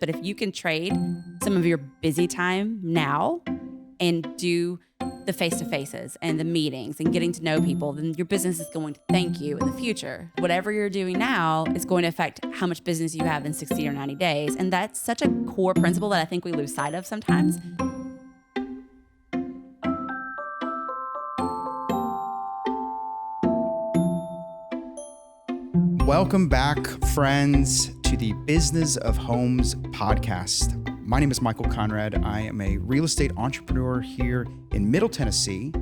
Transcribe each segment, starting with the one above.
But if you can trade some of your busy time now and do the face-to-faces and the meetings and getting to know people, then your business is going to thank you in the future. Whatever you're doing now is going to affect how much business you have in 60 or 90 days. And that's such a core principle that I think we lose sight of sometimes. Welcome back, friends, to the Business of Homes podcast. My name is Michael Conrad. I am a real estate entrepreneur here in Middle Tennessee,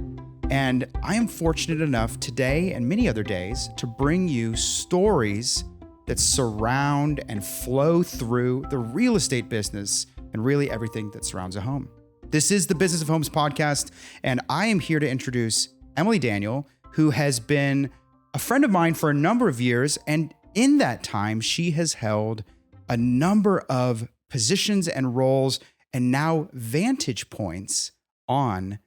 and I am fortunate enough today and many other days to bring you stories that surround and flow through the real estate business and really everything that surrounds a home. This is the Business of Homes podcast, and I am here to introduce Emily Daniel, who has been a friend of mine for a number of years, and in that time, she has held a number of positions and roles and now vantage points on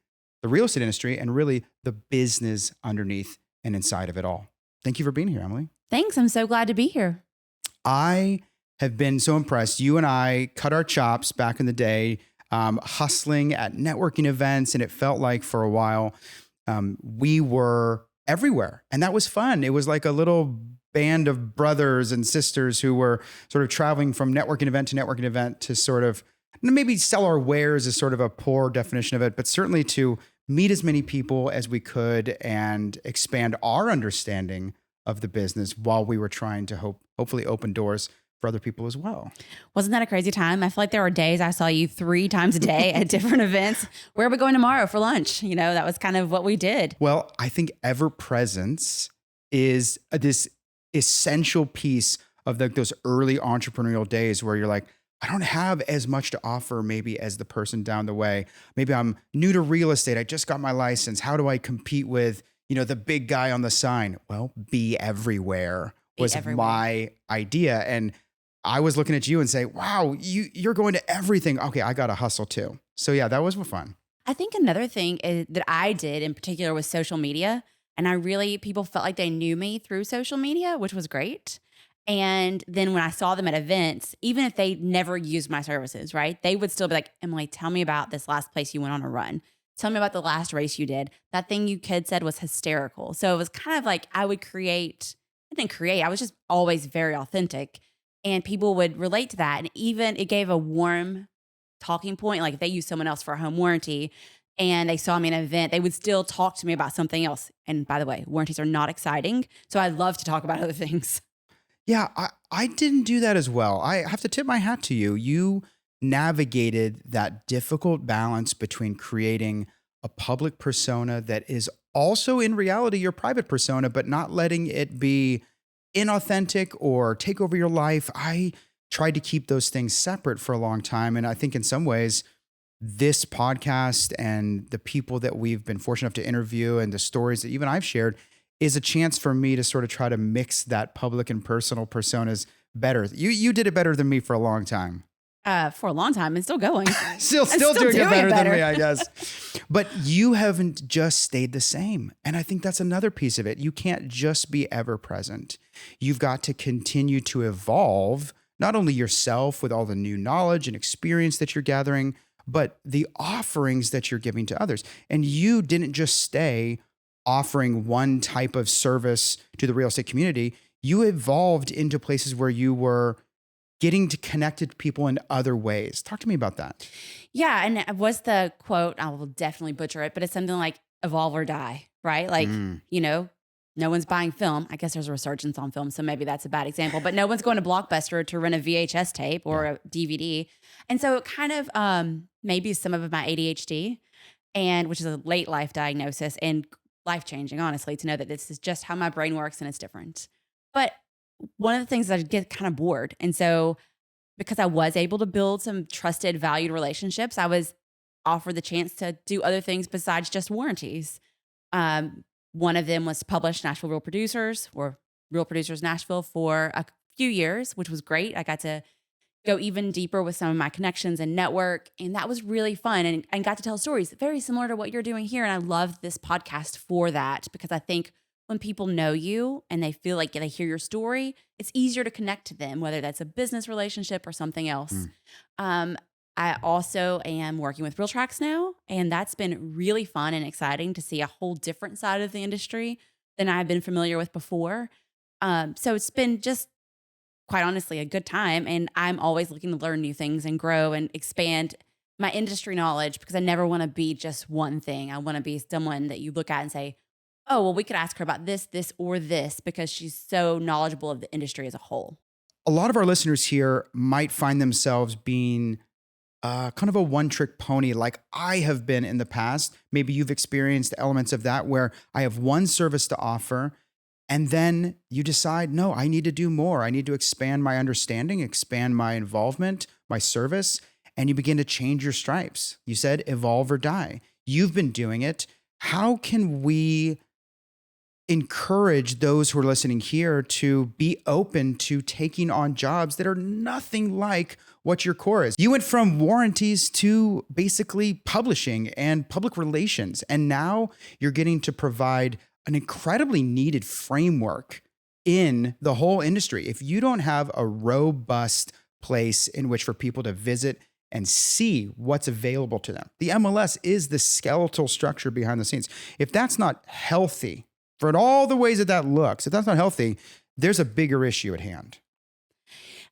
the real estate industry and really the business underneath and inside of it all. Thank you for being here, Emily. Thanks. I'm so glad to be here. I have been so impressed. You and I cut our chops back in the day, hustling at networking events, and it felt like for a while we were everywhere. And that was fun. It was like a little band of brothers and sisters who were sort of traveling from networking event to sort of maybe sell our wares is sort of a poor definition of it, but certainly to meet as many people as we could and expand our understanding of the business while we were trying to hopefully open doors for other people as well. Wasn't that a crazy time? I feel like there were days I saw you 3 times a day at different events. Where are we going tomorrow for lunch? You know, that was kind of what we did. Well, I think ever presence is this essential piece of those early entrepreneurial days where you're like, I don't have as much to offer maybe as the person down the way. Maybe I'm new to real estate. I just got my license. How do I compete with, the big guy on the sign? Well, be everywhere was my idea. And I was looking at you and say, wow, you're going to everything. Okay, I got to hustle too. So yeah, that was fun. I think another thing that I did in particular was social media. And people felt like they knew me through social media, which was great. And then when I saw them at events, even if they never used my services, right, they would still be like, Emily, tell me about this last place you went on a run. Tell me about the last race you did. That thing you kid said was hysterical. So it was kind of like I was just always very authentic. And people would relate to that. And even it gave a warm talking point. Like if they used someone else for a home warranty and they saw me at an event, they would still talk to me about something else. And by the way, warranties are not exciting. So I love to talk about other things. Yeah, I didn't do that as well. I have to tip my hat to you. You navigated that difficult balance between creating a public persona that is also in reality your private persona, but not letting it be inauthentic or take over your life. I tried to keep those things separate for a long time. And I think in some ways, this podcast and the people that we've been fortunate enough to interview and the stories that even I've shared is a chance for me to sort of try to mix that public and personal personas better. You did it better than me for a long time. For a long time and still going. still doing it better than me, I guess. But you haven't just stayed the same. And I think that's another piece of it. You can't just be ever present. You've got to continue to evolve, not only yourself with all the new knowledge and experience that you're gathering, but the offerings that you're giving to others. And you didn't just stay offering one type of service to the real estate community. You evolved into places where you were getting to connect to people in other ways. Talk to me about that. Yeah. And what's the quote? I will definitely butcher it, but it's something like evolve or die, right? Like, no one's buying film. I guess there's a resurgence on film, so maybe that's a bad example, but no one's going to Blockbuster to rent a VHS tape or a DVD. And so it kind of maybe some of my ADHD, and which is a late life diagnosis and life-changing, honestly, to know that this is just how my brain works and it's different. But one of the things that I get kind of bored. And so because I was able to build some trusted, valued relationships, I was offered the chance to do other things besides just warranties. One of them was to publish Nashville Real Producers or Real Producers Nashville for a few years, which was great. I got to go even deeper with some of my connections and network. And that was really fun and got to tell stories very similar to what you're doing here. And I love this podcast for that because I think when people know you and they feel like they hear your story, it's easier to connect to them, whether that's a business relationship or something else. Mm. Um, I also am working with RealTrax now, and that's been really fun and exciting to see a whole different side of the industry than I've been familiar with before. So it's been just quite honestly a good time, and I'm always looking to learn new things and grow and expand my industry knowledge because I never want to be just one thing. I want to be someone that you look at and say, "Oh, well, we could ask her about this, this, or this," because she's so knowledgeable of the industry as a whole. A lot of our listeners here might find themselves being kind of a one-trick pony like I have been in the past. Maybe you've experienced elements of that where I have one service to offer and then you decide, no, I need to do more. I need to expand my understanding, expand my involvement, my service, and you begin to change your stripes. You said evolve or die. You've been doing it. How can we encourage those who are listening here to be open to taking on jobs that are nothing like what your core is? You went from warranties to basically publishing and public relations, and now you're getting to provide an incredibly needed framework in the whole industry. If you don't have a robust place in which for people to visit and see what's available to them, the MLS is the skeletal structure behind the scenes. If that's not healthy, for all the ways that that looks, if that's not healthy, there's a bigger issue at hand.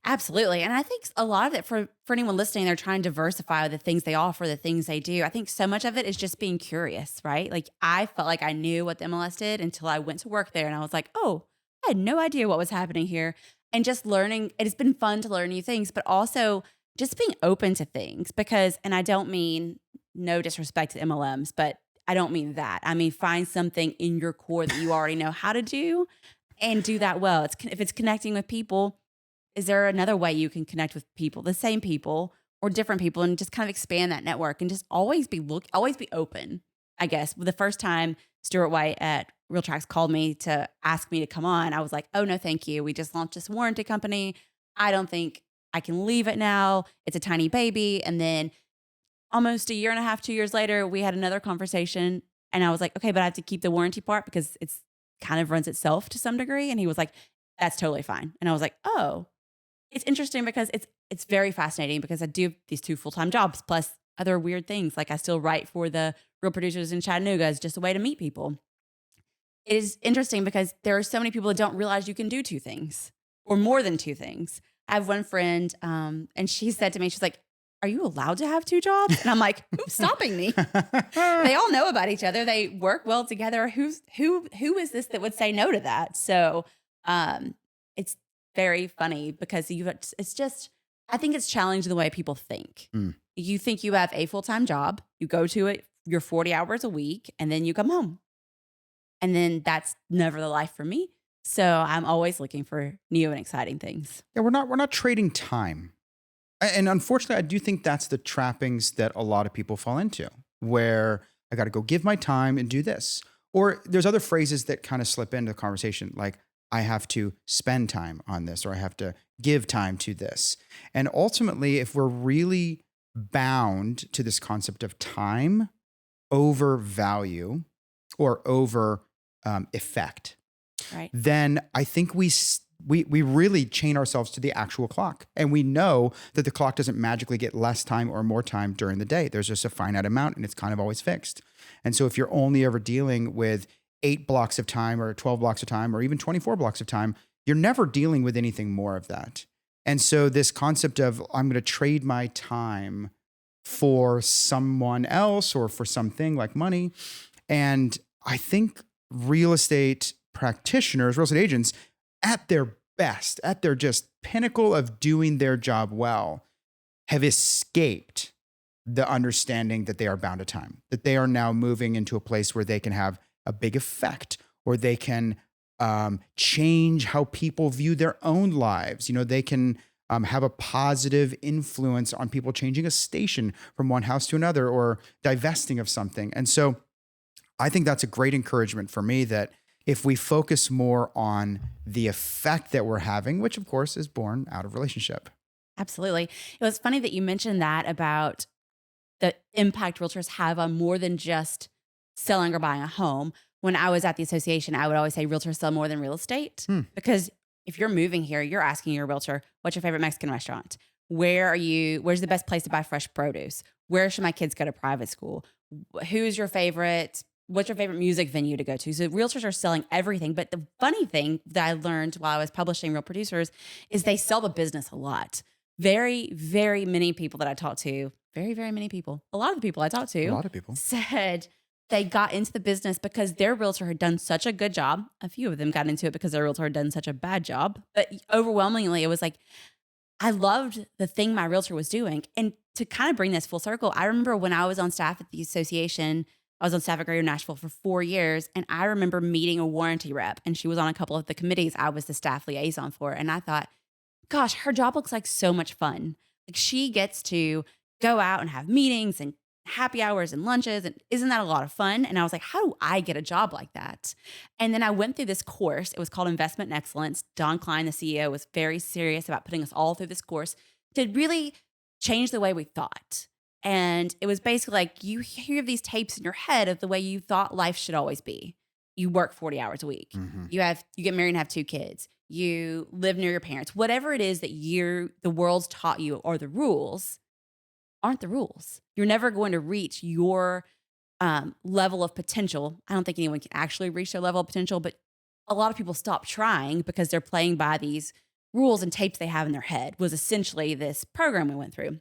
Absolutely. And I think a lot of it for anyone listening, they're trying to diversify the things they offer, the things they do. I think so much of it is just being curious, right? Like I felt like I knew what the MLS did until I went to work there and I was like, oh, I had no idea what was happening here. And just learning, it's been fun to learn new things, but also just being open to things because, and I don't mean no disrespect to MLMs, but I don't mean that. I mean, find something in your core that you already know how to do and do that well. If it's connecting with people, is there another way you can connect with people, the same people or different people, and just kind of expand that network and just always be open, I guess. The first time Stuart White at RealTrax called me to ask me to come on, I was like, oh, no, thank you. We just launched this warranty company. I don't think I can leave it now. It's a tiny baby. And then almost a year and a half, 2 years later, we had another conversation and I was like, okay, but I have to keep the warranty part because it's kind of runs itself to some degree. And he was like, that's totally fine. And I was like, oh, it's interesting because it's very fascinating because I do these 2 full-time jobs plus other weird things. Like I still write for the Real Producers in Chattanooga as just a way to meet people. It is interesting because there are so many people that don't realize you can do 2 things or more than 2 things. I have one friend and she said to me, she's like, are you allowed to have 2 jobs? And I'm like, who's stopping me? They all know about each other. They work well together. Who is this that would say no to that? So it's very funny because it's just, I think it's challenging the way people think. Mm. You think you have a full-time job, you go to it, you're 40 hours a week, and then you come home. And then that's never the life for me. So I'm always looking for new and exciting things. Yeah, we're not trading time. And unfortunately, I do think that's the trappings that a lot of people fall into, where I got to go give my time and do this. Or there's other phrases that kind of slip into the conversation, like I have to spend time on this, or I have to give time to this. And ultimately, if we're really bound to this concept of time over value or over effect, Right. then I think we really chain ourselves to the actual clock. And we know that the clock doesn't magically get less time or more time during the day. There's just a finite amount and it's kind of always fixed. And so if you're only ever dealing with 8 blocks of time or 12 blocks of time or even 24 blocks of time, you're never dealing with anything more of that. And so this concept of I'm going to trade my time for someone else or for something like money. And I think real estate practitioners, real estate agents, at their best, at their just pinnacle of doing their job well, have escaped the understanding that they are bound to time, that they are now moving into a place where they can have a big effect or they can change how people view their own lives. You know, they can have a positive influence on people changing a station from one house to another or divesting of something. And so I think that's a great encouragement for me that if we focus more on the effect that we're having, which of course is born out of relationship. Absolutely. It was funny that you mentioned that about the impact realtors have on more than just selling or buying a home. when I was at the association, I would always say realtors sell more than real estate because if you're moving here, you're asking your realtor, what's your favorite Mexican restaurant? Where's the best place to buy fresh produce? Where should my kids go to private school? What's your favorite music venue to go to? So realtors are selling everything. But the funny thing that I learned while I was publishing Real Producers is they sell the business a lot. Very, very many people that I talked to, very, very many people, a lot of the people I talked to, said they got into the business because their realtor had done such a good job. A few of them got into it because their realtor had done such a bad job. But overwhelmingly, it was like, I loved the thing my realtor was doing. And to kind of bring this full circle, I remember when I was on staff at the association, I was on staff at Greater Nashville for 4 years. And I remember meeting a warranty rep, and she was on a couple of the committees I was the staff liaison for. And I thought, gosh, her job looks like so much fun. Like she gets to go out and have meetings and happy hours and lunches. And isn't that a lot of fun? And I was like, how do I get a job like that? And then I went through this course. It was called Investment in Excellence. Don Klein, the CEO, was very serious about putting us all through this course to really change the way we thought. And it was basically like you hear these tapes in your head of the way you thought life should always be. You work 40 hours a week. You get married and have 2 kids. You live near your parents. Whatever it is that the world's taught you are the rules, aren't the rules. You're never going to reach your level of potential. I don't think anyone can actually reach their level of potential, but a lot of people stop trying because they're playing by these rules and tapes they have in their head, was essentially this program we went through.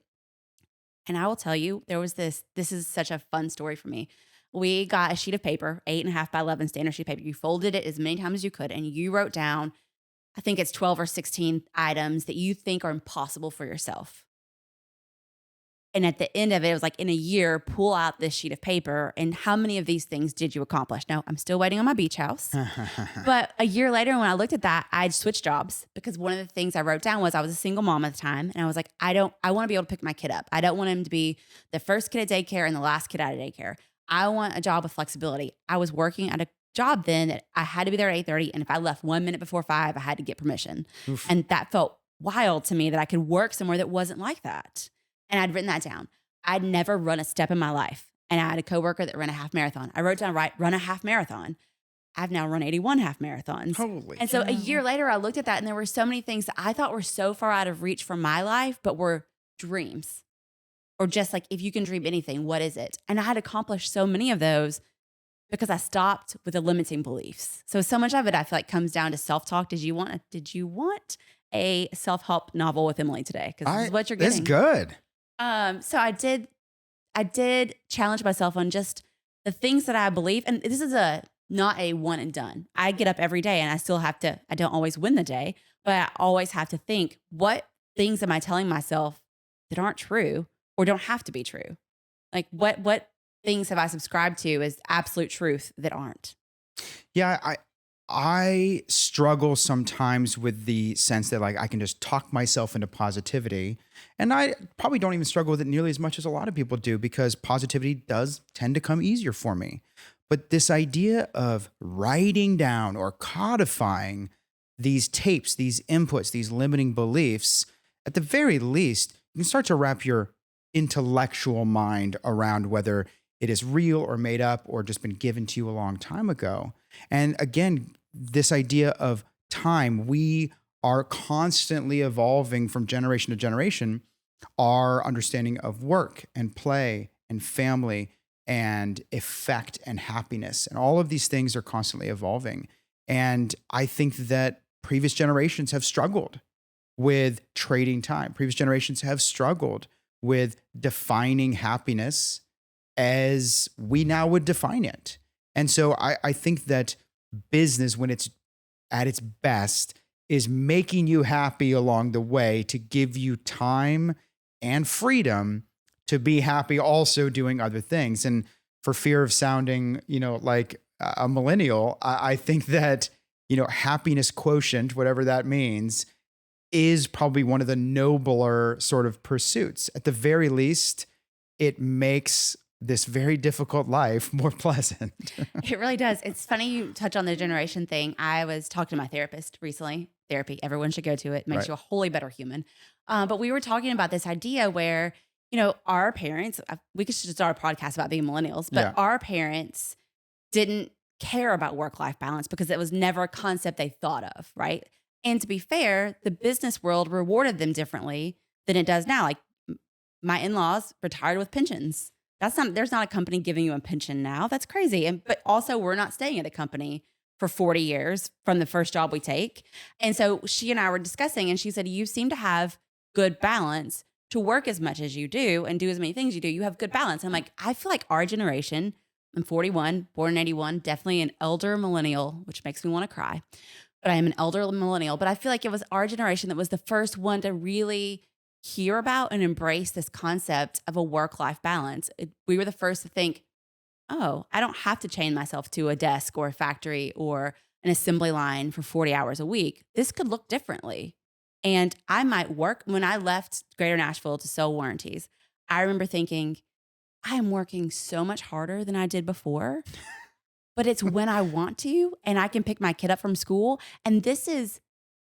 And I will tell you, this is such a fun story for me. We got a sheet of paper, 8.5 by 11 standard sheet of paper. You folded it as many times as you could, and you wrote down, I think it's 12 or 16 items that you think are impossible for yourself. And at the end of it, it was like, in a year, pull out this sheet of paper and how many of these things did you accomplish? Now, I'm still waiting on my beach house. But a year later, when I looked at that, I'd switched jobs because one of the things I wrote down was I was a single mom at the time. And I was like, I want to be able to pick my kid up. I don't want him to be the first kid at daycare and the last kid out of daycare. I want a job with flexibility. I was working at a job then that I had to be there at 8:30. And if I left 1 minute before 5, I had to get permission. Oof. And that felt wild to me that I could work somewhere that wasn't like that. And I'd written that down. I'd never run a step in my life. And I had a coworker that ran a half marathon. I wrote down, run a half marathon. I've now run 81 half marathons. Holy and so a year later, I looked at that and there were so many things that I thought were so far out of reach for my life, but were dreams. Or just like, if you can dream anything, what is it? And I had accomplished so many of those because I stopped with the limiting beliefs. So much of it, I feel like, comes down to self-talk. Did you want a self-help novel with Emily today? Because this is what you're getting. That's good. So I did challenge myself on just the things that I believe. And this is not a one and done. I get up every day and I don't always win the day, but I always have to think, what things am I telling myself that aren't true or don't have to be true? Like what things have I subscribed to as absolute truth that aren't? Yeah, I struggle sometimes with the sense that like I can just talk myself into positivity. And I probably don't even struggle with it nearly as much as a lot of people do because positivity does tend to come easier for me. But this idea of writing down or codifying these tapes, these inputs, these limiting beliefs, at the very least, you can start to wrap your intellectual mind around whether it is real or made up or just been given to you a long time ago. And again, this idea of time, we are constantly evolving from generation to generation, our understanding of work and play and family and effect and happiness. And all of these things are constantly evolving. And I think that previous generations have struggled with trading time. Previous generations have struggled with defining happiness as we now would define it. And so I think that business, when it's at its best, is making you happy along the way to give you time and freedom to be happy also doing other things. And for fear of sounding, like a millennial, I think that, happiness quotient, whatever that means, is probably one of the nobler sort of pursuits. At the very least, it makes this very difficult life more pleasant. It really does. It's funny you touch on the generation thing. I was talking to my therapist recently. Therapy, everyone should go to it. Makes you a wholly better human. But we were talking about this idea where, our parents, we could just start a podcast about being millennials, but our parents didn't care about work-life balance because it was never a concept they thought of, right? And to be fair, the business world rewarded them differently than it does now. Like my in-laws retired with pensions. There's not a company giving you a pension now. That's crazy. But also we're not staying at a company for 40 years from the first job we take. And so she and I were discussing, and she said, you seem to have good balance to work as much as you do and do as many things you do. You have good balance. And I'm like, I feel like our generation, I'm 41, born in 81, definitely an elder millennial, which makes me want to cry. But I am an elder millennial. But I feel like it was our generation that was the first one to really hear about and embrace this concept of a work-life balance. We were the first to think, oh, I don't have to chain myself to a desk or a factory or an assembly line for 40 hours a week. This could look differently. And I might work. When I left Greater Nashville to sell warranties, I remember thinking, I am working so much harder than I did before, but it's when I want to, and I can pick my kid up from school. And this is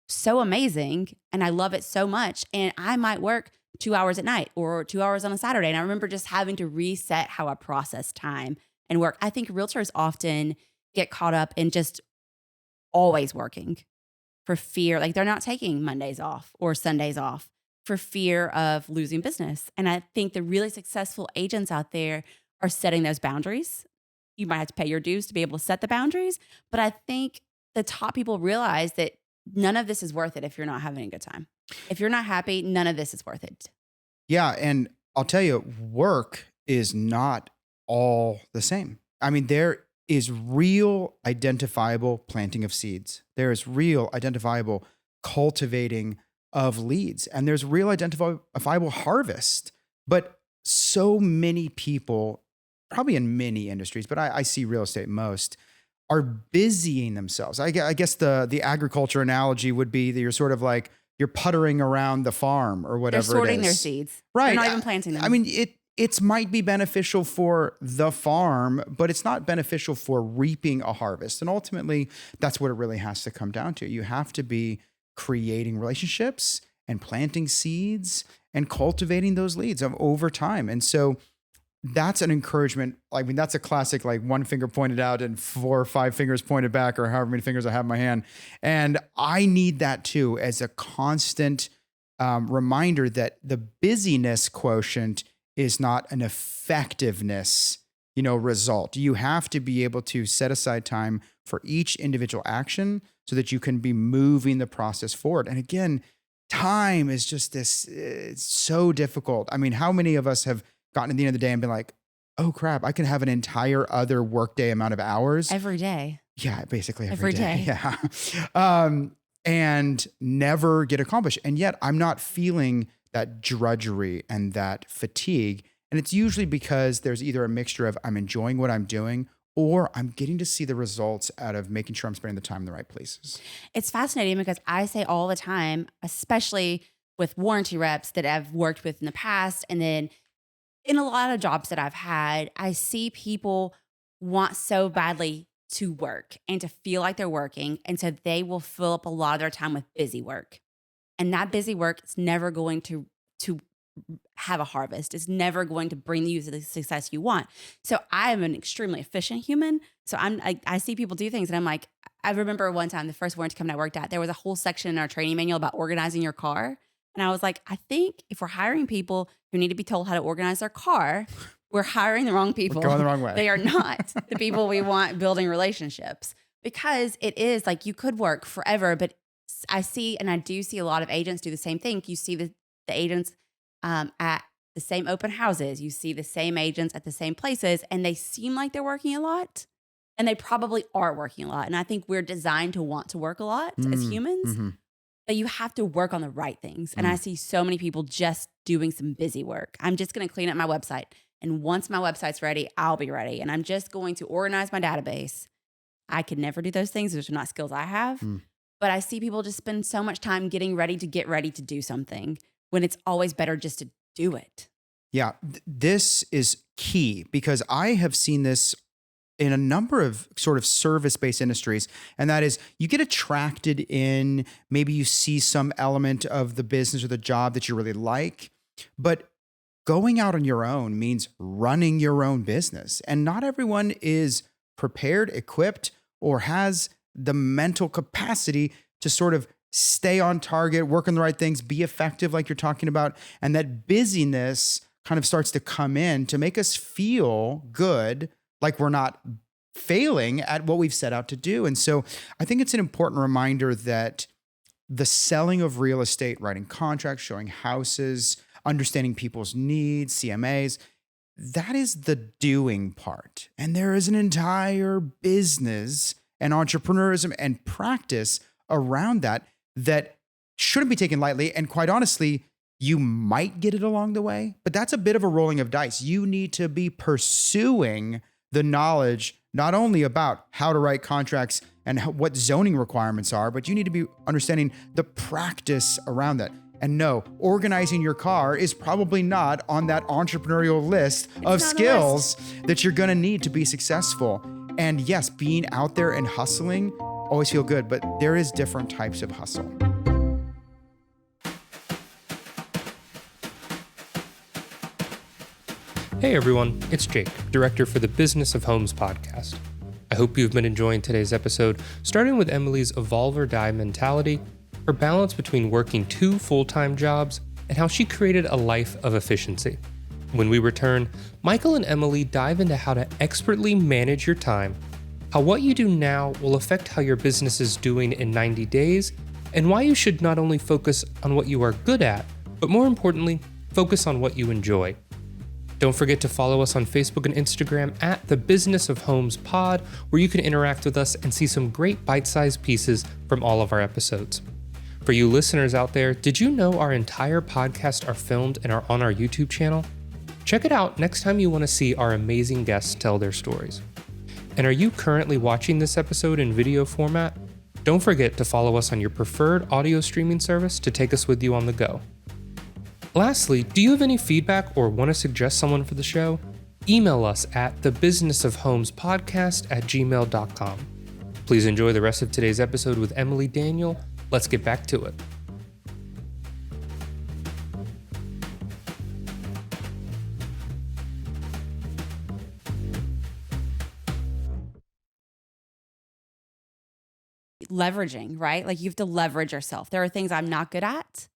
so amazing. And I love it so much. And I might work 2 hours at night or 2 hours on a Saturday. And I remember just having to reset how I process time and work. I think realtors often get caught up in just always working for fear. Like they're not taking Mondays off or Sundays off for fear of losing business. And I think the really successful agents out there are setting those boundaries. You might have to pay your dues to be able to set the boundaries. But I think the top people realize that none of this is worth it if you're not having a good time. If you're not happy, none of this is worth it. Yeah. And I'll tell you, work is not all the same. I mean, there is real identifiable planting of seeds. There is real identifiable cultivating of leads, and there's real identifiable harvest. But so many people, probably in many industries, but I see real estate most, are busying themselves. I guess the agriculture analogy would be that you're sort of like, you're puttering around the farm or whatever. They're sorting it is. their seeds. Right. They're not even planting them. I mean, it might be beneficial for the farm, but it's not beneficial for reaping a harvest. And ultimately, that's what it really has to come down to. You have to be creating relationships and planting seeds and cultivating those leads over time. And so that's an encouragement. I mean, that's a classic, like one finger pointed out and 4 or 5 fingers pointed back, or however many fingers I have in my hand. And I need that too, as a constant reminder that the busyness quotient is not an effectiveness, result. You have to be able to set aside time for each individual action so that you can be moving the process forward. And again, time is just it's so difficult. I mean, how many of us have gotten to the end of the day and been like, oh crap, I can have an entire other workday amount of hours every day. Yeah, basically every day. Yeah. And never get accomplished. And yet I'm not feeling that drudgery and that fatigue. And it's usually because there's either a mixture of I'm enjoying what I'm doing, or I'm getting to see the results out of making sure I'm spending the time in the right places. It's fascinating because I say all the time, especially with warranty reps that I've worked with in the past, and then in a lot of jobs that I've had, I see people want so badly to work and to feel like they're working. And so they will fill up a lot of their time with busy work. And that busy work is never going to have a harvest. It's never going to bring you the success you want. So I am an extremely efficient human. So I see people do things and I'm like, I remember one time, the first warranty company I worked at, there was a whole section in our training manual about organizing your car. And I was like, I think if we're hiring people who need to be told how to organize their car, we're hiring the wrong people. We're going the wrong way. They are not the people we want building relationships, because it is like you could work forever. But I see, and I do see a lot of agents do the same thing. You see the agents at the same open houses. You see the same agents at the same places, and they seem like they're working a lot. And they probably are working a lot. And I think we're designed to want to work a lot as humans. Mm-hmm. But you have to work on the right things. And I see so many people just doing some busy work. I'm just going to clean up my website. And once my website's ready, I'll be ready. And I'm just going to organize my database. I could never do those things. Those are not skills I have. But I see people just spend so much time getting ready to do something when it's always better just to do it. Yeah, this is key because I have seen this in a number of sort of service-based industries. And that is, you get attracted in, maybe you see some element of the business or the job that you really like, but going out on your own means running your own business. And not everyone is prepared, equipped, or has the mental capacity to sort of stay on target, work on the right things, be effective like you're talking about. And that busyness kind of starts to come in to make us feel good, like we're not failing at what we've set out to do. And so I think it's an important reminder that the selling of real estate, writing contracts, showing houses, understanding people's needs, CMAs, that is the doing part. And there is an entire business and entrepreneurism and practice around that shouldn't be taken lightly. And quite honestly, you might get it along the way, but that's a bit of a rolling of dice. You need to be pursuing the knowledge, not only about how to write contracts and what zoning requirements are, but you need to be understanding the practice around that. And no, organizing your car is probably not on that entrepreneurial list of skills that you're going to need to be successful. And yes, being out there and hustling always feel good, but there is different types of hustle. Hey everyone, it's Jake, director for the Business of Homes podcast. I hope you've been enjoying today's episode, starting with Emily's evolve or die mentality, her balance between working 2 full-time jobs, and how she created a life of efficiency. When we return, Michael and Emily dive into how to expertly manage your time, how what you do now will affect how your business is doing in 90 days, and why you should not only focus on what you are good at, but more importantly, focus on what you enjoy. Don't forget to follow us on Facebook and Instagram at The Business of Homes Pod, where you can interact with us and see some great bite-sized pieces from all of our episodes. For you listeners out there, did you know our entire podcast are filmed and are on our YouTube channel? Check it out next time you want to see our amazing guests tell their stories. And are you currently watching this episode in video format? Don't forget to follow us on your preferred audio streaming service to take us with you on the go. Lastly, do you have any feedback or want to suggest someone for the show? Email us at thebusinessofhomespodcast@gmail.com. Please enjoy the rest of today's episode with Emily Daniel. Let's get back to it. Leveraging, right? Like you have to leverage yourself. There are things I'm not good at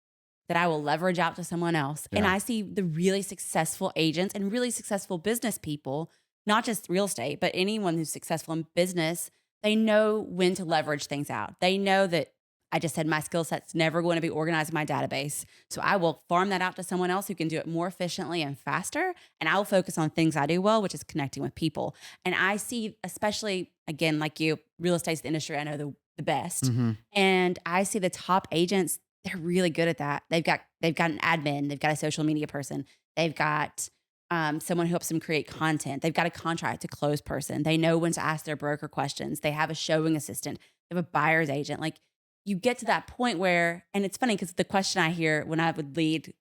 that I will leverage out to someone else. Yeah. And I see the really successful agents and really successful business people, not just real estate, but anyone who's successful in business, they know when to leverage things out. They know that I just said my skill set's never going to be organized in my database. So I will farm that out to someone else who can do it more efficiently and faster. And I will focus on things I do well, which is connecting with people. And I see, especially again, like you, real estate's the industry I know the best. Mm-hmm. And I see the top agents, they're really good at that. They've got an admin, they've got a social media person, they've got someone who helps them create content, they've got a contract to close person, they know when to ask their broker questions, they have a showing assistant, they have a buyer's agent. Like you get to that point where, and it's funny because the question I hear when I would lead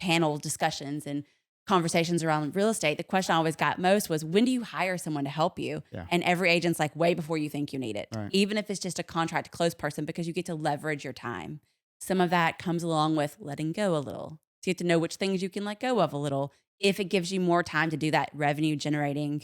panel discussions and conversations around real estate, the question I always got most was, when do you hire someone to help you? Yeah. And every agent's like, way before you think you need it, right. Even if it's just a contract to close person, because you get to leverage your time. Some of that comes along with letting go a little. So you have to know which things you can let go of a little if it gives you more time to do that revenue generating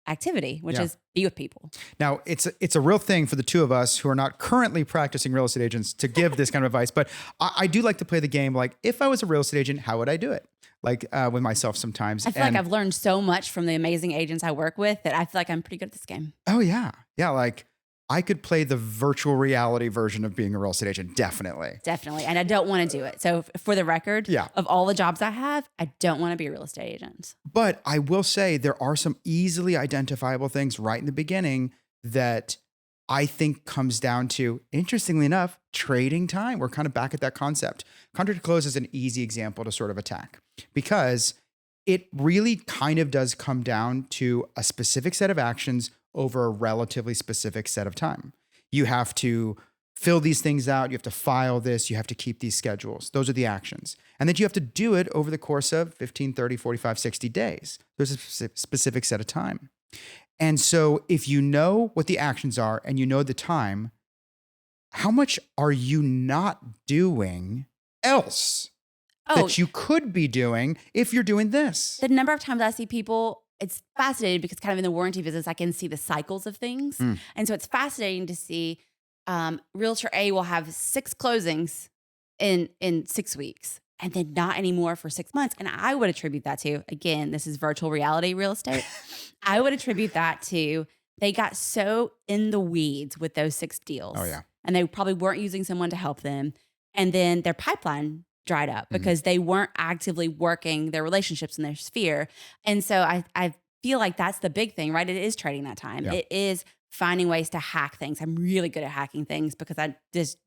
activity, which is be with people. Now, it's a real thing for the two of us who are not currently practicing real estate agents to give this kind of advice, but I do like to play the game. Like if I was a real estate agent, how would I do it? Like with myself sometimes. I feel like I've learned so much from the amazing agents I work with that I feel like I'm pretty good at this game. Oh yeah. Yeah. Like I could play the virtual reality version of being a real estate agent. Definitely. And I don't want to do it. So for the record, of all the jobs I have, I don't want to be a real estate agent. But I will say there are some easily identifiable things right in the beginning that I think comes down to, interestingly enough, trading time. We're kind of back at that concept. Contract to close is an easy example to sort of attack because it really kind of does come down to a specific set of actions over a relatively specific set of time. You have to fill these things out. You have to file this. You have to keep these schedules. Those are the actions. And then you have to do it over the course of 15, 30, 45, 60 days. There's a specific set of time. And so if you know what the actions are and you know the time, how much are you not doing else that you could be doing if you're doing this? The number of times I see people it's fascinating because kind of in the warranty business, I can see the cycles of things. And so it's fascinating to see Realtor A will have 6 closings in 6 weeks and then not anymore for 6 months. And I would attribute that to, again, this is virtual reality real estate. I would attribute that to they got so in the weeds with those 6 deals. Oh, yeah. And they probably weren't using someone to help them. And then their pipeline dried up because they weren't actively working their relationships in their sphere. And so I feel like that's the big thing, right? It is trading that time. Yeah. It is finding ways to hack things. I'm really good at hacking things because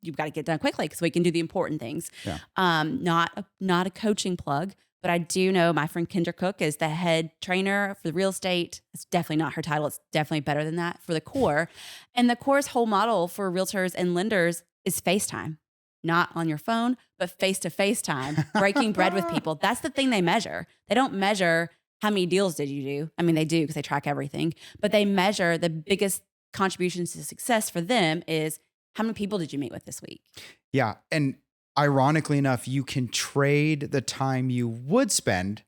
you've got to get done quickly because we can do the important things. Yeah. Not a coaching plug, but I do know my friend Kendra Cook is the head trainer for the real estate. It's definitely not her title. It's definitely better than that for the core. And the core's whole model for realtors and lenders is FaceTime. Not on your phone, but face-to-face time, breaking bread with people. That's the thing they measure. They don't measure how many deals did you do. I mean, they do because they track everything, but they measure the biggest contributions to success for them is how many people did you meet with this week? Yeah. And ironically enough, you can trade the time you would spend,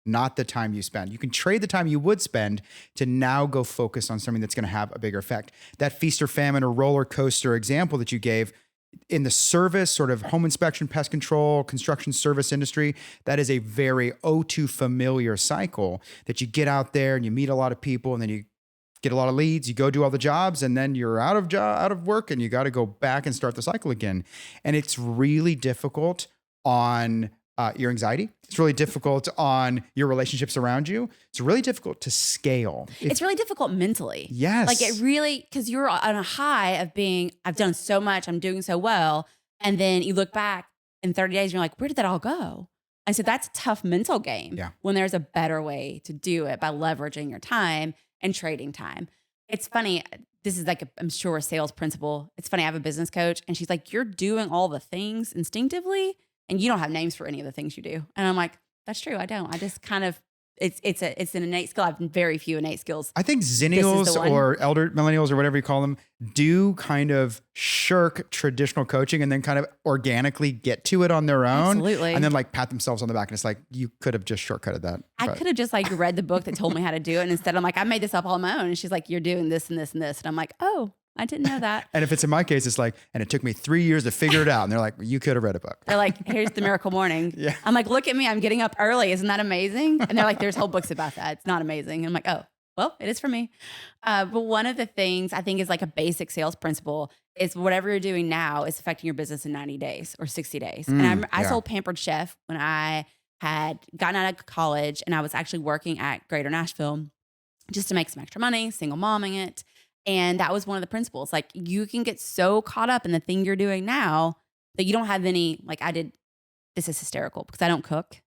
not the time you spend. You can trade the time you would spend to now go focus on something that's going to have a bigger effect. That feast or famine or roller coaster example that you gave, in the service, sort of home inspection, pest control, construction service industry, that is a very too familiar cycle that you get out there and you meet a lot of people and then you get a lot of leads, you go do all the jobs and then you're out of work and you got to go back and start the cycle again. And it's really difficult on your anxiety. It's really difficult on your relationships around you. It's really difficult to scale. It's really difficult mentally. Yes. Like it really, because you're on a high of being, I've done so much, I'm doing so well. And then you look back in 30 days, and you're like, where did that all go? And so that's a tough mental game when there's a better way to do it by leveraging your time and trading time. It's funny. This is like, I'm sure a sales principle. It's funny. I have a business coach and she's like, you're doing all the things instinctively and you don't have names for any of the things you do. And I'm like, that's true. I don't. I just kind of, it's an innate skill. I have very few innate skills. I think Zennials or elder millennials or whatever you call them do kind of shirk traditional coaching and then kind of organically get to it on their own. Absolutely. And then like pat themselves on the back. And it's like, you could have just shortcutted that. I could have just like read the book that told me how to do it. And instead I'm like, I made this up all on my own. And she's like, you're doing this and this and this. And I'm like, oh, I didn't know that. And if it's in my case, it's like, and it took me 3 years to figure it out. And they're like, well, you could have read a book. They're like, here's the miracle morning. Yeah. I'm like, look at me. I'm getting up early. Isn't that amazing? And they're like, there's whole books about that. It's not amazing. And I'm like, oh, well, it is for me. But one of the things I think is like a basic sales principle is whatever you're doing now is affecting your business in 90 days or 60 days. And I sold Pampered Chef when I had gotten out of college and I was actually working at Greater Nashville just to make some extra money, single momming it. And that was one of the principles. Like you can get so caught up in the thing you're doing now that you don't have any, like I did, this is hysterical because I don't cook.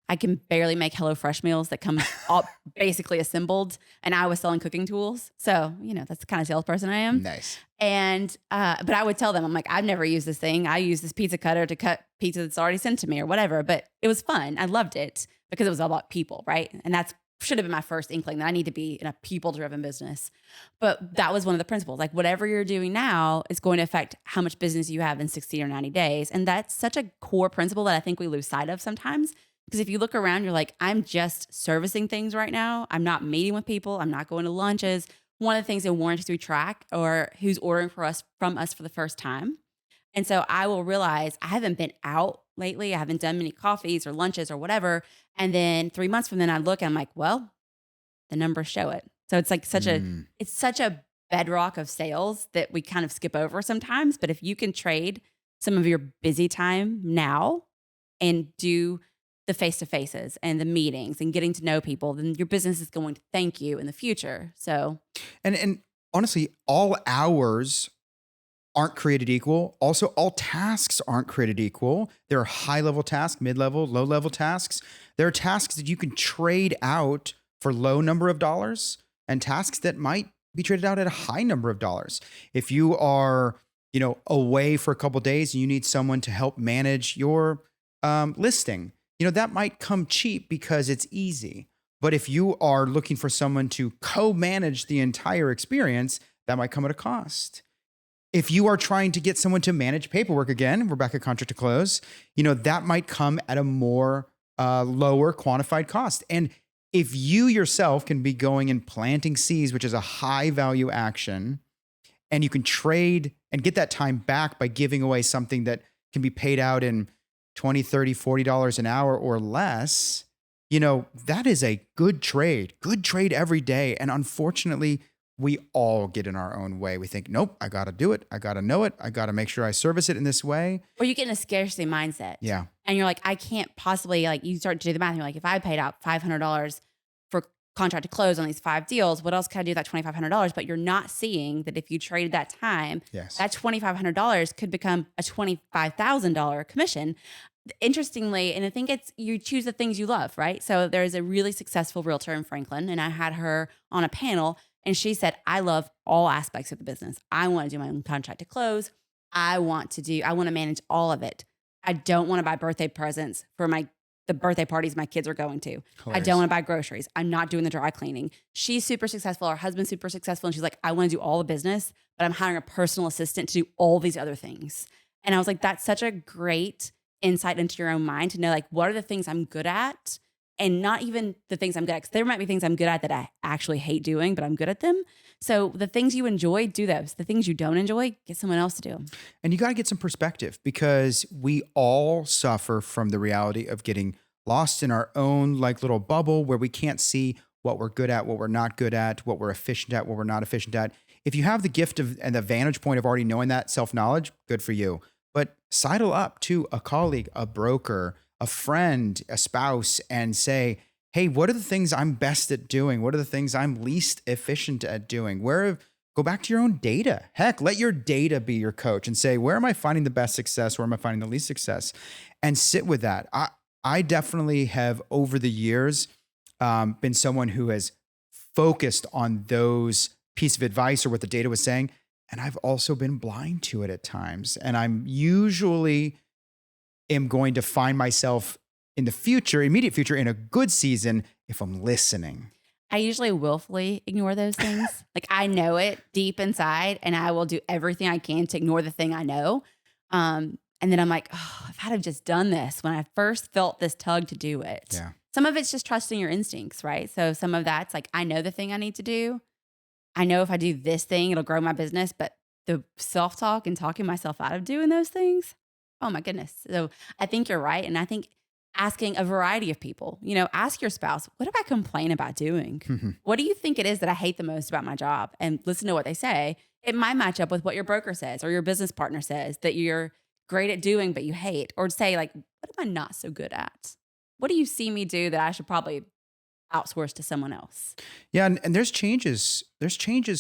I can barely make HelloFresh meals that come all basically assembled. And I was selling cooking tools. So, you know, that's the kind of salesperson I am. Nice. And, but I would tell them, I'm like, I've never used this thing. I use this pizza cutter to cut pizza that's already sent to me or whatever. But it was fun. I loved it because it was all about people, right? And that's should have been my first inkling that I need to be in a people-driven business. But that was one of the principles. Like whatever you're doing now is going to affect how much business you have in 60 or 90 days. And that's such a core principle that I think we lose sight of sometimes. Because if you look around, you're like, I'm just servicing things right now. I'm not meeting with people. I'm not going to lunches. One of the things in warranties we track or who's ordering from us for the first time. And so I will realize I haven't been out lately. I haven't done many coffees or lunches or whatever. And then 3 months from then I look and I'm like, well, the numbers show it. So it's like it's such a bedrock of sales that we kind of skip over sometimes. But if you can trade some of your busy time now and do the face-to-faces and the meetings and getting to know people, then your business is going to thank you in the future. So, and honestly, all hours aren't created equal. Also, all tasks aren't created equal. There are high-level tasks, mid-level, low-level tasks. There are tasks that you can trade out for low number of dollars and tasks that might be traded out at a high number of dollars. If you are, away for a couple of days and you need someone to help manage your listing, that might come cheap because it's easy. But if you are looking for someone to co-manage the entire experience, that might come at a cost. If you are trying to get someone to manage paperwork again, we're back at contract to close, that might come at a more lower quantified cost. And if you yourself can be going and planting seeds, which is a high value action, and you can trade and get that time back by giving away something that can be paid out in $20, $30, $40 an hour or less, that is a good trade every day. And unfortunately, we all get in our own way. We think, nope, I got to do it. I got to know it. I got to make sure I service it in this way. Or you get in a scarcity mindset. Yeah. And you're like, I can't possibly, you start to do the math. And you're like, if I paid out $500 for contract to close on these 5 deals, what else could I do with that $2,500? But you're not seeing that if you traded that time, Yes. that $2,500 could become a $25,000 commission. Interestingly, and I think it's you choose the things you love, right? So there's a really successful realtor in Franklin, and I had her on a panel, and she said, I love all aspects of the business. I want to do my own contract to close. I want to manage all of it. I don't want to buy birthday presents for the birthday parties my kids are going to. Hilarious. I don't want to buy groceries. I'm not doing the dry cleaning. She's super successful. Her husband's super successful. And she's like, I want to do all the business, but I'm hiring a personal assistant to do all these other things. And I was like, that's such a great insight into your own mind to know what are the things I'm good at, and not even the things I'm good at. 'Cause there might be things I'm good at that I actually hate doing, but I'm good at them. So the things you enjoy, do those. The things you don't enjoy, get someone else to do them. And you got to get some perspective, because we all suffer from the reality of getting lost in our own little bubble where we can't see what we're good at, what we're not good at, what we're efficient at, what we're not efficient at. If you have the gift of and the vantage point of already knowing that self-knowledge, good for you. But sidle up to a colleague, a broker, a friend, a spouse, and say, hey, what are the things I'm best at doing? What are the things I'm least efficient at doing? Go back to your own data. Heck, let your data be your coach and say, where am I finding the best success? Where am I finding the least success? And sit with that. I definitely have, over the years, been someone who has focused on those pieces of advice or what the data was saying. And I've also been blind to it at times. And I'm usually am going to find myself in the immediate future, in a good season if I'm listening. I usually willfully ignore those things. I know it deep inside, and I will do everything I can to ignore the thing I know. And then I'm like, oh, if I'd have just done this when I first felt this tug to do it. Yeah. Some of it's just trusting your instincts, right? So some of that's I know the thing I need to do. I know if I do this thing, it'll grow my business, but the self-talk and talking myself out of doing those things, oh my goodness. So I think you're right. And I think asking a variety of people, ask your spouse, what do I complain about doing? Mm-hmm. What do you think it is that I hate the most about my job? And listen to what they say. It might match up with what your broker says or your business partner says that you're great at doing, but you hate. Or say what am I not so good at? What do you see me do that I should probably outsource to someone else? Yeah. And there's changes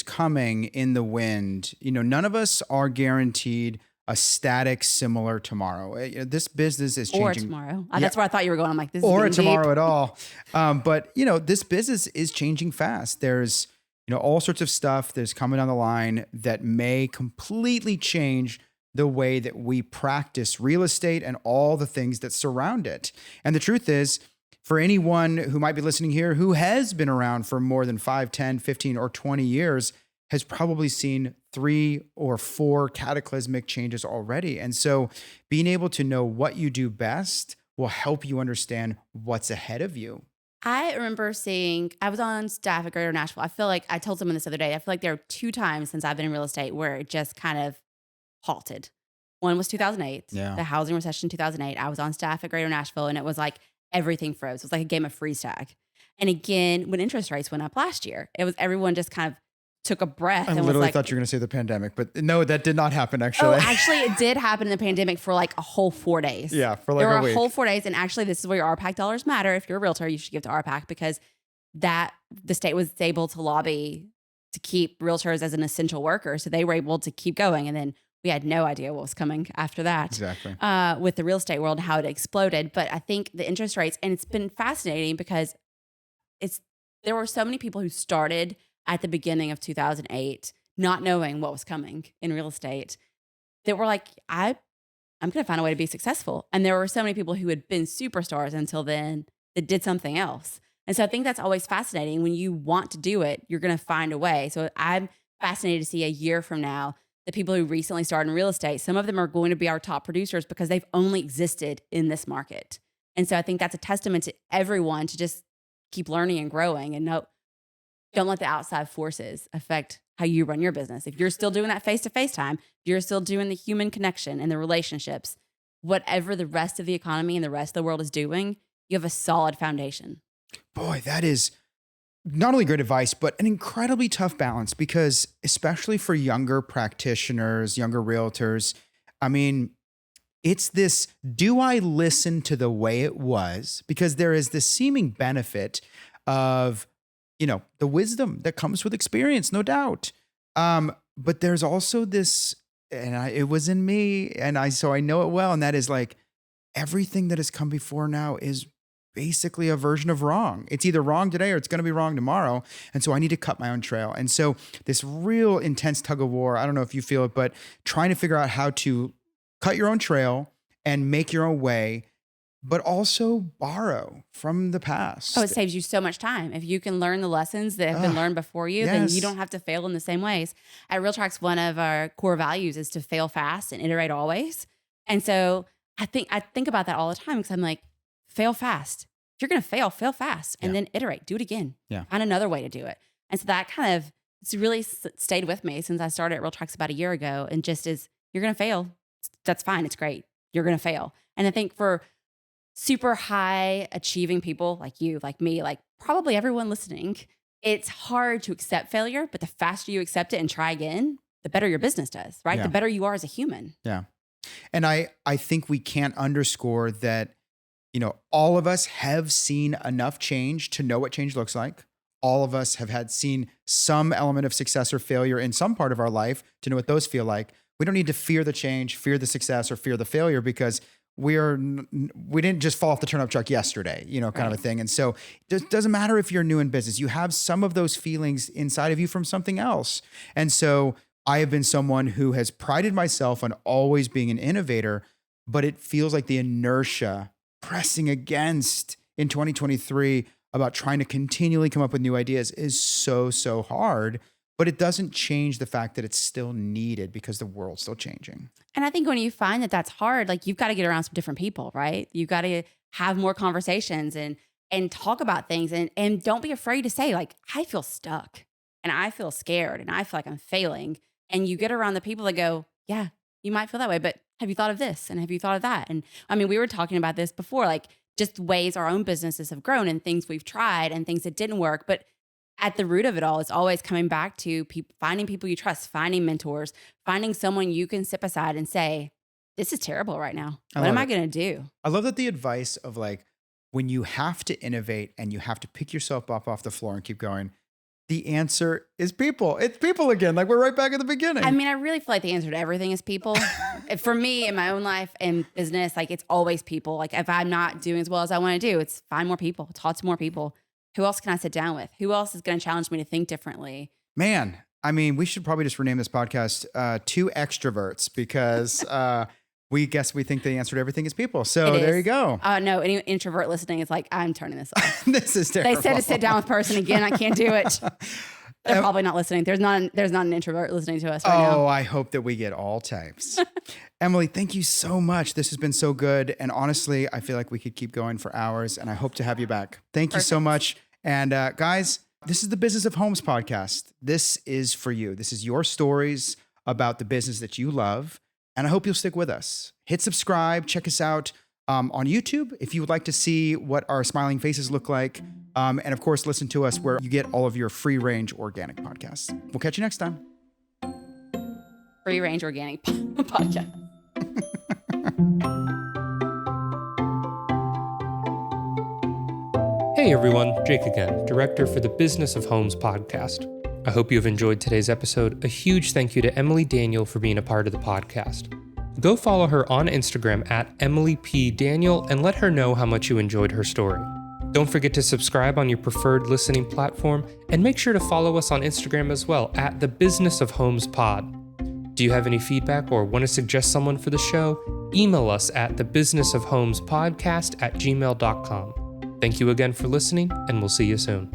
coming in the wind. None of us are guaranteed a static, similar tomorrow. This business is changing. Or tomorrow. That's where I thought you were going. I'm like, this is or getting tomorrow deep. at all. But this business is changing fast. There's, all sorts of stuff that's coming down the line that may completely change the way that we practice real estate and all the things that surround it. And the truth is, for anyone who might be listening here who has been around for more than 5, 10, 15, or 20 years, has probably seen 3 or 4 cataclysmic changes already. And so being able to know what you do best will help you understand what's ahead of you. I remember I was on staff at Greater Nashville. I feel like I told someone this other day. I feel like there are 2 times since I've been in real estate where it just kind of halted. One was 2008, Yeah. the housing recession 2008. I was on staff at Greater Nashville, and it was everything froze. It was like a game of freeze tag. And again, when interest rates went up last year, it was everyone just kind of took a breath. I and literally was thought you were going to say the pandemic, but no, that did not happen actually. Oh, actually, it did happen in the pandemic for a whole 4 days. Yeah, for there were a week. Whole 4 days. And actually, this is where your RPAC dollars matter. If you're a realtor, you should give to RPAC, because the state was able to lobby to keep realtors as an essential worker. So they were able to keep going. And then we had no idea what was coming after that. Exactly. With the real estate world and how it exploded. But I think the interest rates, and it's been fascinating because there were so many people who started at the beginning of 2008, not knowing what was coming in real estate, that were like, I'm going to find a way to be successful. And there were so many people who had been superstars until then that did something else. And so I think that's always fascinating. When you want to do it, you're going to find a way. So I'm fascinated to see a year from now, the people who recently started in real estate, some of them are going to be our top producers because they've only existed in this market. And so I think that's a testament to everyone to just keep learning and growing, and don't let the outside forces affect how you run your business. If you're still doing that face-to-face time, you're still doing the human connection and the relationships, whatever the rest of the economy and the rest of the world is doing, you have a solid foundation. Boy, that is not only great advice, but an incredibly tough balance, because especially for younger practitioners, younger realtors, I mean, it's this, do I listen to the way it was? Because there is this seeming benefit of, the wisdom that comes with experience, no doubt. But there's also this, it was in me, so I know it well. And that is like, everything that has come before now is basically a version of wrong. It's either wrong today or it's going to be wrong tomorrow. And so I need to cut my own trail. And so this real intense tug of war, I don't know if you feel it, but trying to figure out how to cut your own trail and make your own way, but also borrow from the past. Oh, it saves you so much time. If you can learn the lessons that have been learned before you, then you don't have to fail in the same ways. At Realtracks, one of our core values is to fail fast and iterate always. And so I think about that all the time, because I'm like, fail fast. If you're going to fail fast, and then iterate, do it again. Find another way to do it. And so that kind of, it's really stayed with me since I started at Realtracks about a year ago. And just is, you're going to fail. That's fine. It's great. You're going to fail. And I think for super high achieving people like you, like me, like probably everyone listening, it's hard to accept failure, but the faster you accept it and try again, the better your business does, right? The better you are as a human. Yeah. And I think we can't underscore that, all of us have seen enough change to know what change looks like. All of us have seen some element of success or failure in some part of our life to know what those feel like. We don't need to fear the change, fear the success, or fear the failure, because we didn't just fall off the turnip truck yesterday, kind of a thing. And so it doesn't matter if you're new in business, you have some of those feelings inside of you from something else. And so I have been someone who has prided myself on always being an innovator, but it feels like the inertia pressing against in 2023 about trying to continually come up with new ideas is so hard. But it doesn't change the fact that it's still needed, because the world's still changing. And I think when you find that that's hard, like, you've got to get around some different people, right? You've got to have more conversations and talk about things, and don't be afraid to say, like, I feel stuck and I feel scared and I feel like I'm failing. And you get around the people that go, yeah, you might feel that way, but have you thought of this? And have you thought of that? And I mean, we were talking about this before, like just ways our own businesses have grown and things we've tried and things that didn't work. But at the root of it all, it's always coming back to finding people you trust, finding mentors, finding someone you can sit beside and say, this is terrible right now. What am I going to do? I love that the advice of like, when you have to innovate and you have to pick yourself up off the floor and keep going, the answer is people. It's people again. Like, we're right back at the beginning. I mean, I really feel like the answer to everything is people. For me, in my own life and business, like, it's always people. Like, if I'm not doing as well as I want to do, it's find more people, talk to more people. Who else can I sit down with? Who else is going to challenge me to think differently? Man, I mean, we should probably just rename this podcast Two Extroverts, because we think the answer to everything is people. So there you go. No, any introvert listening is like, I'm turning this off. This is terrible. They said to sit down with person again. I can't do it. They're probably not listening. There's not an introvert listening to us right now. Oh, I hope that we get all types. Emily, thank you so much. This has been so good. And honestly, I feel like we could keep going for hours, and I hope to have you back. Thank you so much. And guys, this is the Business of Homes podcast. This is for you. This is your stories about the business that you love. And I hope you'll stick with us. Hit subscribe. Check us out on YouTube if you would like to see what our smiling faces look like. And of course, listen to us where you get all of your free range organic podcasts. We'll catch you next time. Free range organic podcast. Hey everyone, Jake again, director for the Business of Homes podcast. I hope you have enjoyed today's episode. A huge thank you to Emily Daniel for being a part of the podcast. Go follow her on Instagram at Emily P. Daniel and let her know how much you enjoyed her story. Don't forget to subscribe on your preferred listening platform, and make sure to follow us on Instagram as well at the Business of Homes Pod. Do you have any feedback or want to suggest someone for the show? Email us at thebusinessofhomespodcast@gmail.com. Thank you again for listening, and we'll see you soon.